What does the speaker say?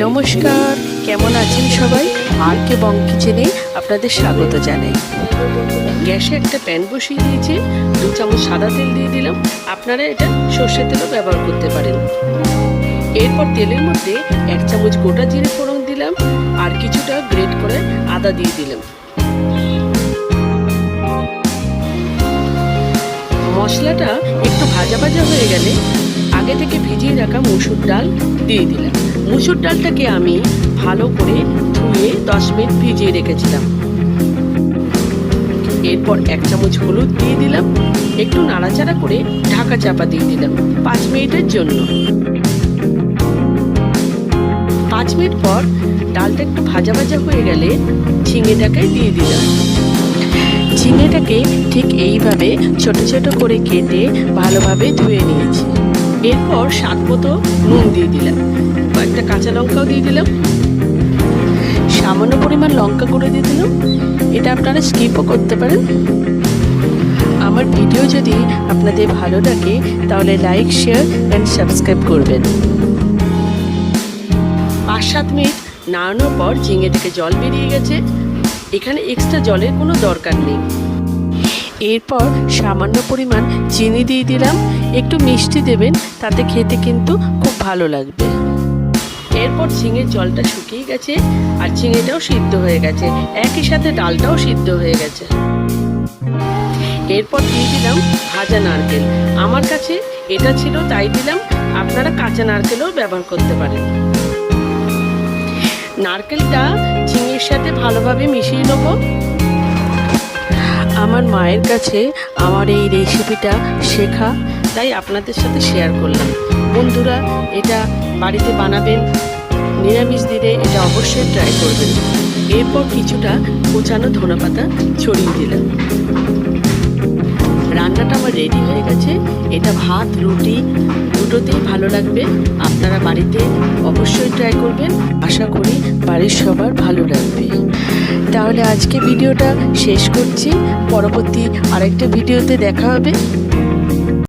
নমস্কার, কেমন আছেন সবাই? আর কে বং কিচেনে আপনাদের স্বাগত জানাই। গ্যাসে একটা প্যান বসিয়ে দিয়েছি, 2 চামচ সাদা তেল দিয়ে দিলাম। আপনারা এটা সর্ষের তেলও ব্যবহার করতে পারেন। এরপর তেলের মধ্যে 1 চামচ গোটা জিরে ফোড়ন দিলাম আর কিছুটা গ্রেট করে আদা দিয়ে দিলাম। মশলাটা একটু ভাজা ভাজা হয়ে গেলে আগে থেকে ভিজিয়ে রাখা মসুর ডাল দিয়ে দিলাম। মসুর ডালটাকে আমি ভালো করে ধুয়ে 10 মিনিট ভিজিয়ে রেখেছিলাম। এরপর 1 চামচ হলুদ দিয়ে দিলাম, একটু নাড়াচাড়া করে ঢাকা চাপা দিয়ে দিলাম 5 মিনিটের জন্য। 5 মিনিট পর ডালটা একটু ভাজা ভাজা হয়ে গেলে ঝিঙেটাকে দিয়ে দিলাম। ঝিঙেটাকে ঠিক এইভাবে ছোট ছোট করে কেটে ভালোভাবে ধুয়ে নিয়েছি। এরপর স্বাদ মতো নুন দিয়ে দিলাম, কয়েকটা কাঁচা লঙ্কাও দিয়ে দিলাম, সামান্য পরিমাণ লঙ্কা গুঁড়ো দিয়ে দিলাম। এটা আপনারা স্কিপও করতে পারেন। আমার ভিডিও যদি আপনাদের ভালো লাগে তাহলে লাইক, শেয়ার অ্যান্ড সাবস্ক্রাইব করবেন। 5-7 মিনিট নাড়ানোর পর ঝিঙে থেকে জল বেরিয়ে গেছে। এখানে এক্সট্রা জলের কোনো দরকার নেই। এরপর সামান্য পরিমাণ চিনি দিয়ে দিলাম, একটু মিষ্টি দেবেন, তাতে খেতে কিন্তু খুব ভালো লাগবে। এরপর ঝিঙের জলটা শুকিয়ে গেছে আর ঝিঙেটাও সিদ্ধ হয়ে গেছে, একই সাথে ডালটাও সিদ্ধ হয়ে গেছে। এরপর দিয়ে দিলাম ভাজা নারকেল। আমার কাছে এটা ছিল তাই দিলাম, আপনারা কাঁচা নারকেলও ব্যবহার করতে পারেন। নারকেলটা ঝিঙের সাথে ভালোভাবে মিশিয়ে নেব। আমার মায়ের কাছে আমার এই রেসিপিটা শেখা, তাই আপনাদের সাথে শেয়ার করলাম। বন্ধুরা, এটা বাড়িতে বানাবেন, নিরামিষ দিনে এটা অবশ্যই ট্রাই করবেন। এরপর কিছুটা কুচানো ধনেপাতা ছড়িয়ে দিলাম। রান্নাটা আমার রেডি হয়ে গেছে। এটা ভাত, রুটি দুটোতেই ভালো লাগবে। আপনারা বাড়িতে অবশ্যই ট্রাই করবেন, আশা করি বাড়ির সবার ভালো লাগবে। তাহলে আজকে ভিডিওটা শেষ করছি, পরবর্তী আরেকটা ভিডিওতে দেখা হবে।